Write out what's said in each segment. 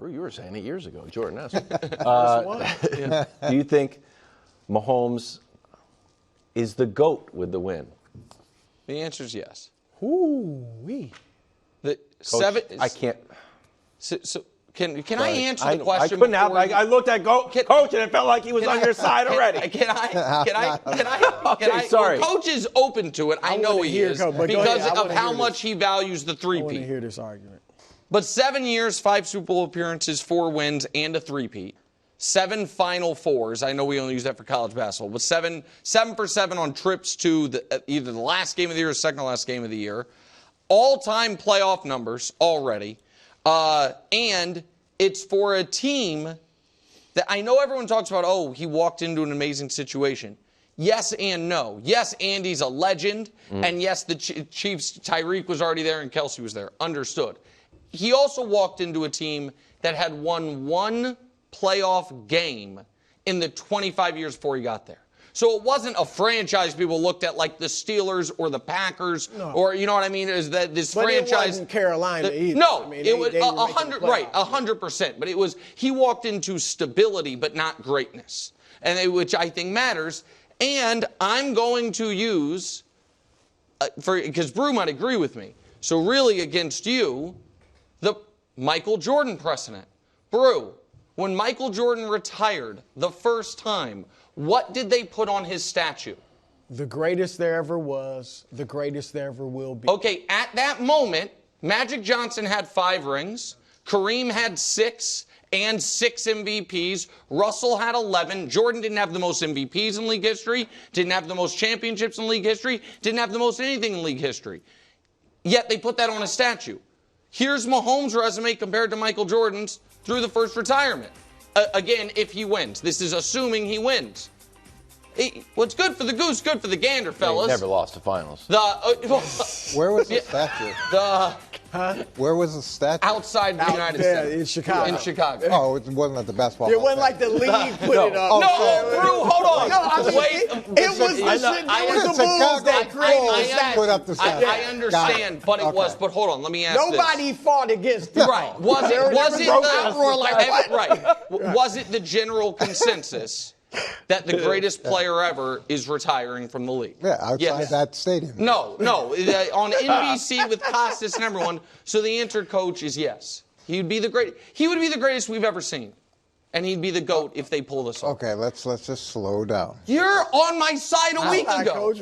Brew, you were saying it years ago, Jordan. Do you think Mahomes is the GOAT with the win? The answer is yes. Ooh-wee. Coach, I can't. So can I answer the question? I couldn't have. I looked at Coach, and it felt like he was on your side already. Can I? Sorry. Well, Coach is open to it. I know he is because of how much he values the three-peat. I want to hear this argument. But 7 years, 5 Super Bowl appearances, 4 wins, and a three-peat. 7 Final Fours. I know we only use that for college basketball, but 7 for 7 on trips to either the last game of the year or second to last game of the year. All-time playoff numbers already. And it's for a team that I know everyone talks about, oh, he walked into an amazing situation. Yes and no. Yes, Andy's a legend. And yes, the Chiefs, Tyreek was already there and Kelsey was there. Understood. He also walked into a team that had won 1 playoff game in the 25 years before he got there. So it wasn't a franchise people looked at like the Steelers or the Packers or, you know what I mean, is that this franchise. It wasn't Carolina either. No, it was 100%. But it was, he walked into stability but not greatness, which I think matters. And I'm going to use, because Brew might agree with me, so really against you, the Michael Jordan precedent. Brew, when Michael Jordan retired the first time, what did they put on his statue? The greatest there ever was, the greatest there ever will be. Okay, at that moment, Magic Johnson had 5 rings, Kareem had 6 and 6 MVPs, Russell had 11, Jordan didn't have the most MVPs in league history, didn't have the most championships in league history, didn't have the most anything in league history. Yet they put that on a statue. Here's Mahomes' resume compared to Michael Jordan's through the first retirement. Again, if he wins. This is assuming he wins. What's good for the goose, good for the gander, fellas. He never lost the finals. Where was the statue? Where was the statue? Outside the United States. In Chicago. In Chicago. Oh, it wasn't at the basketball. It wasn't like the league put it up. No, Brew, hold on. No, I mean, Wait. it was the Bulls that created put up the statue. I understand, but it was. But hold on, let me ask Nobody this. fought against it. Right. Was it the general consensus that the greatest player ever is retiring from the league? Yeah, outside that stadium. No. On NBC with Costas and everyone. So the answer, Coach, is yes. He would be the greatest we've ever seen. And he'd be the GOAT if they pull this off. Okay, let's just slow down. You're on my side a week ago.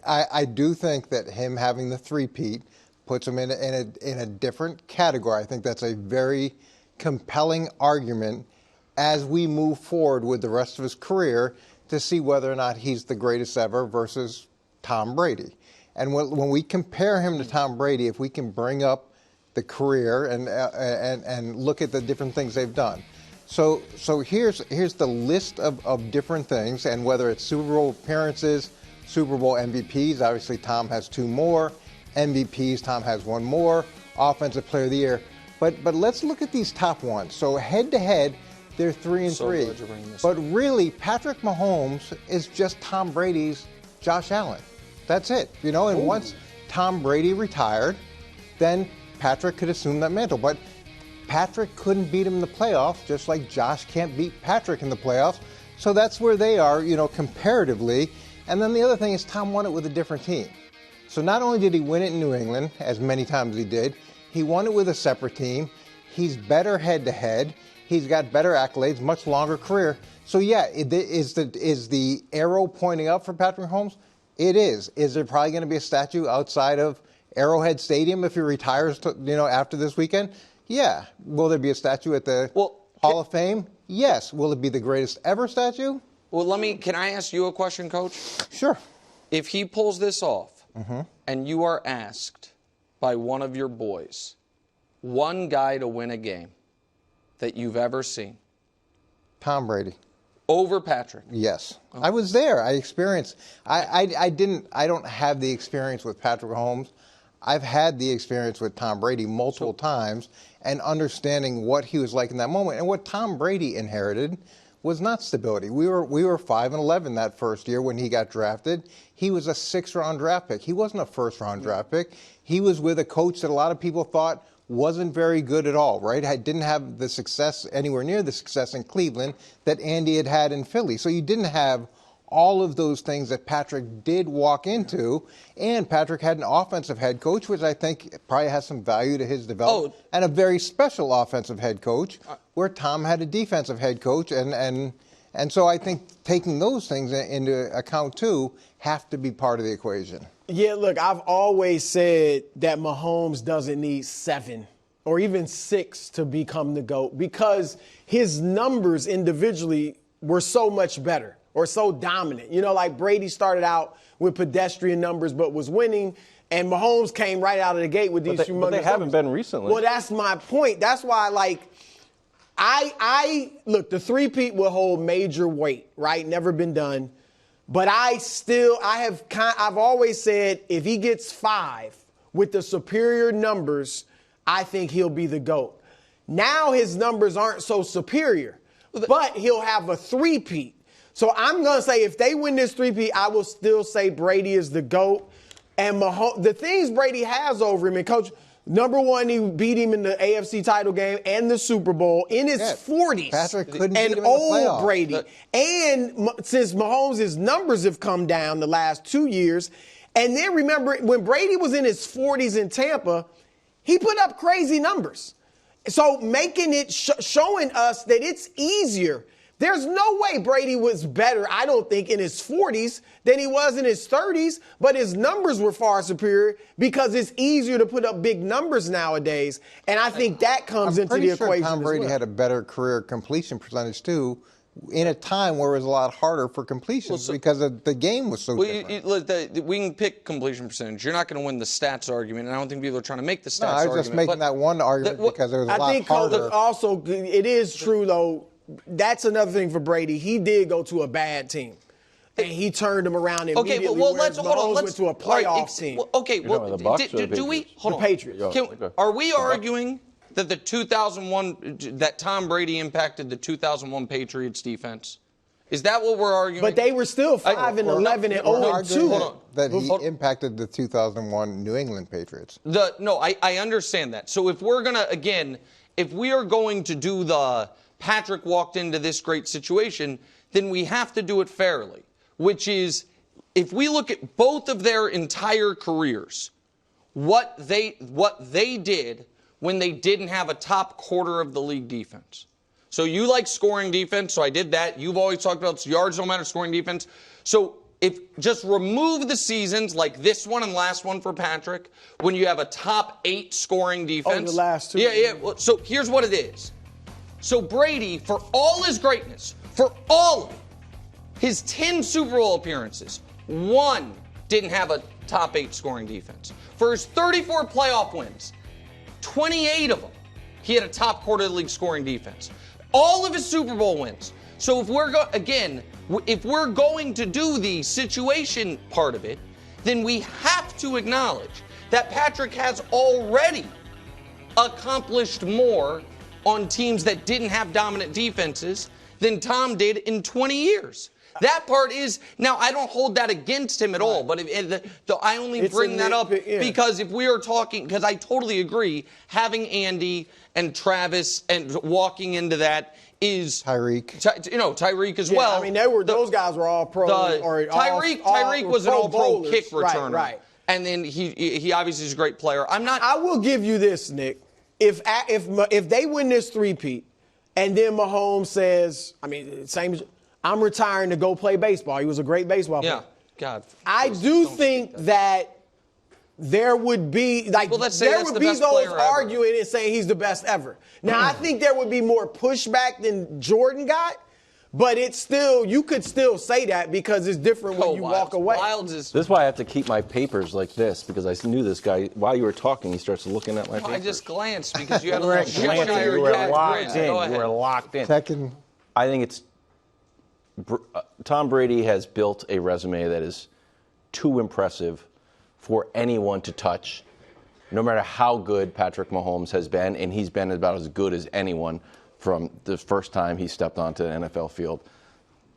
I do think that him having the three-peat puts him in a different category. I think that's a very compelling argument as we move forward with the rest of his career to see whether or not he's the greatest ever versus Tom Brady. And when we compare him to Tom Brady, if we can bring up the career and look at the different things they've done. So here's the list of different things, and whether it's Super Bowl appearances, Super Bowl MVPs, obviously Tom has 2 more, MVPs, Tom has 1 more, Offensive Player of the Year. But let's look at these top ones. So head-to-head, they're 3-3. But really, Patrick Mahomes is just Tom Brady's Josh Allen. That's it. And once Tom Brady retired, then Patrick could assume that mantle. But Patrick couldn't beat him in the playoffs, just like Josh can't beat Patrick in the playoffs. So that's where they are, comparatively. And then the other thing is Tom won it with a different team. So not only did he win it in New England, as many times he did, he won it with a separate team. He's better head-to-head. He's got better accolades, much longer career. So, yeah, is the arrow pointing up for Patrick Mahomes? It is. Is there probably going to be a statue outside of Arrowhead Stadium if he retires, after this weekend? Yeah. Will there be a statue at the Hall of Fame? Yes. Will it be the greatest ever statue? Well, can I ask you a question, Coach? Sure. If he pulls this off and you are asked by one of your boys, one guy to win a game that you've ever seen? Tom Brady. Over Patrick? Yes. Okay. I was there. I experienced. I don't have the experience with Patrick Mahomes. I've had the experience with Tom Brady multiple times and understanding what he was like in that moment. And what Tom Brady inherited was not stability. We were 5-11 that first year when he got drafted. He was a 6th-round draft pick. He wasn't a first-round draft pick. He was with a coach that a lot of people thought wasn't very good at all, right? Didn't have the success, anywhere near the success in Cleveland that Andy had in Philly. So you didn't have all of those things that Patrick did walk into, and Patrick had an offensive head coach, which I think probably has some value to his development, and a very special offensive head coach, where Tom had a defensive head coach, and so I think taking those things into account too have to be part of the equation. Yeah, look, I've always said that Mahomes doesn't need 7 or even 6 to become the GOAT because his numbers individually were so much better or so dominant. You know, like Brady started out with pedestrian numbers but was winning, and Mahomes came right out of the gate with these humongous But they haven't numbers. been recently. Well, that's my point. That's why, like, I look, the three-peat will hold major weight, right? Never been done. But I've always said if he gets 5 with the superior numbers, I think he'll be the GOAT. Now his numbers aren't so superior, but he'll have a three-peat. So I'm going to say if they win this three-peat, I will still say Brady is the GOAT. And Mahomes, the things Brady has over him, and Coach, number one, he beat him in the AFC title game and the Super Bowl in his 40s. Patrick couldn't beat and him in the old playoffs. Brady. And since Mahomes' numbers have come down the last 2 years, and then remember when Brady was in his 40s in Tampa, he put up crazy numbers. So making it, showing us that it's easier. There's no way Brady was better, I don't think, in his 40s than he was in his 30s, but his numbers were far superior because it's easier to put up big numbers nowadays, and I think that comes into the equation. Tom Brady had a better career completion percentage too, in a time where it was a lot harder for completions because the game was so different. We can pick completion percentage. You're not going to win the stats argument, and I don't think people are trying to make the stats I was argument. just making that one argument because it was a lot harder. I think also it is true, though. That's another thing for Brady. He did go to a bad team, and he turned them around immediately. Okay, well, let's hold on. Let's went to a playoff team. Do we hold on? The Patriots. Are we arguing that the 2001 that Tom Brady impacted the 2001 Patriots defense? Is that what we're arguing? But they were still 5-11 and 0-2. That he impacted the 2001 New England Patriots. I understand that. So if we're gonna if we are going to do the Patrick walked into this great situation, then we have to do it fairly, which is if we look at both of their entire careers, what they did when they didn't have a top quarter of the league defense. So you like scoring defense, so I did that. You've always talked about yards don't matter, scoring defense. So if just remove the seasons like this one and last one for Patrick, when you have a top 8 scoring defense. The last 2. Yeah. Well, so here's what it is. So Brady, for all his greatness, for all of his 10 Super Bowl appearances, 1 didn't have a top 8 scoring defense. For his 34 playoff wins, 28 of them, he had a top quarter of the league scoring defense. All of his Super Bowl wins. So if we're going to do the situation part of it, then we have to acknowledge that Patrick has already accomplished more on teams that didn't have dominant defenses than Tom did in 20 years. That part is, now I don't hold that against him at all, but I only bring that up because if we are talking, because I totally agree, having Andy and Travis and walking into that is Tyreek. Tyreek as well. I mean, those guys were all pro. Tyreek was an all-pro kick returner. Right. And then he obviously is a great player. I will give you this, Nick. If they win this three-peat, and then Mahomes says, I'm retiring to go play baseball. He was a great baseball player. Yeah, God. I do think that there would be those arguing and saying he's the best ever. Now I think there would be more pushback than Jordan got, but you could still say that because it's different when you walk away. This is why I have to keep my papers like this because I knew this guy. While you were talking, he starts looking at my papers. I just glanced because you had a You little were locked in. Go ahead. You were locked in. Second. I think it's Tom Brady has built a resume that is too impressive for anyone to touch, no matter how good Patrick Mahomes has been, and he's been about as good as anyone from the first time he stepped onto the NFL field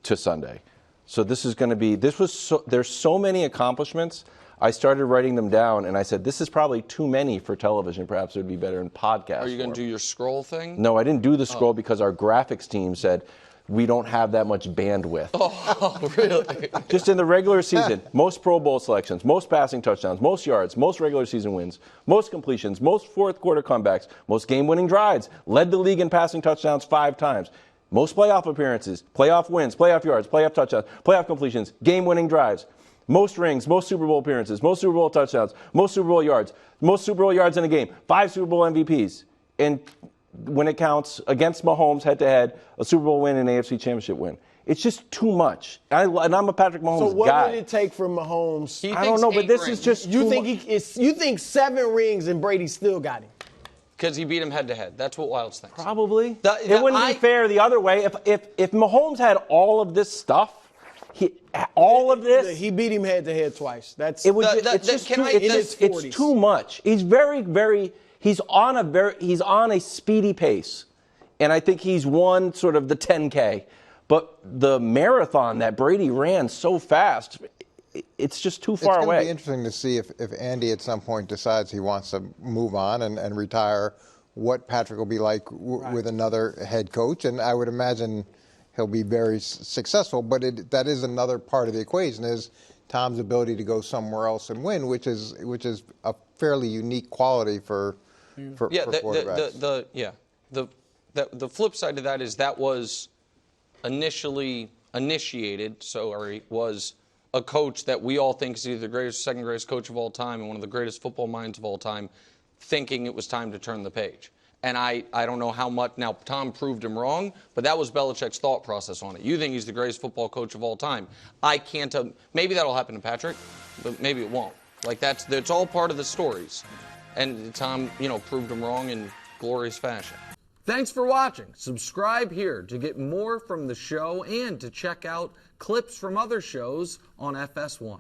to Sunday. So this is going to be, there's so many accomplishments. I started writing them down, and I said, this is probably too many for television. Perhaps it would be better in podcast Are you going to form. do your scroll thing? No, I didn't do the scroll because our graphics team said, we don't have that much bandwidth. Oh, really? Just in the regular season, most Pro Bowl selections, most passing touchdowns, most yards, most regular season wins, most completions, most fourth quarter comebacks, most game-winning drives, led the league in passing touchdowns 5 times, most playoff appearances, playoff wins, playoff yards, playoff touchdowns, playoff completions, game-winning drives, most rings, most Super Bowl appearances, most Super Bowl touchdowns, most Super Bowl yards, most Super Bowl yards in a game, 5 Super Bowl MVPs, and when it counts, against Mahomes head-to-head, a Super Bowl win and an AFC Championship win. It's just too much. And I'm a Patrick Mahomes guy. So what would it take for Mahomes? I don't know, but this rings. is just You too think much. you think 7 rings and Brady still got him? Because he beat him head-to-head. That's what Wilds thinks. Probably. It It wouldn't be fair the other way. If Mahomes had all of this stuff, all of this, He beat him head-to-head twice. That's it would. The- It's just can too, I- it's in his 40s. too much. He's very. He's on a speedy pace, and I think he's won sort of the 10K. But the marathon that Brady ran so fast, it's just too far It's going away. to be interesting to see if Andy at some point decides he wants to move on and retire, what Patrick will be like with another head coach. And I would imagine he'll be very successful. But that is another part of the equation is Tom's ability to go somewhere else and win, which is a fairly unique quality for quarterbacks. The flip side to that is that was was a coach that we all think is either the greatest, second greatest coach of all time and one of the greatest football minds of all time, thinking it was time to turn the page. And I don't know how much, now Tom proved him wrong, but that was Belichick's thought process on it. You think he's the greatest football coach of all time. I can't, maybe that'll happen to Patrick, but maybe it won't. Like that's all part of the stories. And Tom, proved him wrong in glorious fashion. Thanks for watching. Subscribe here to get more from the show and to check out clips from other shows on FS1.